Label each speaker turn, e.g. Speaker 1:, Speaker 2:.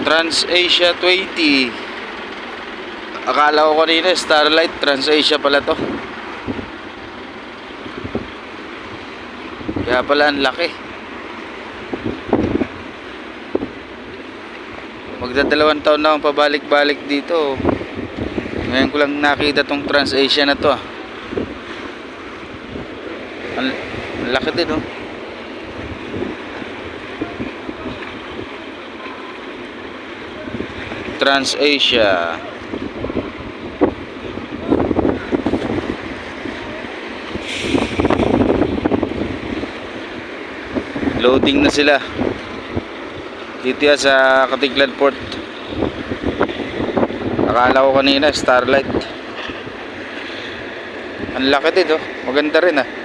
Speaker 1: TransAsia 20. Akala ko kanina Starlight, TransAsia pala to. Kaya pala ang laki. Magdadalawang taon na akong pabalik-balik dito. Ngayon ko lang nakita tong TransAsia na to. Ang laki din, oh. TransAsia. Loading na sila dito yan sa Katiglan Port. Akala ko kanina Starlight. Ang laki din, oh. Maganda rin, ah.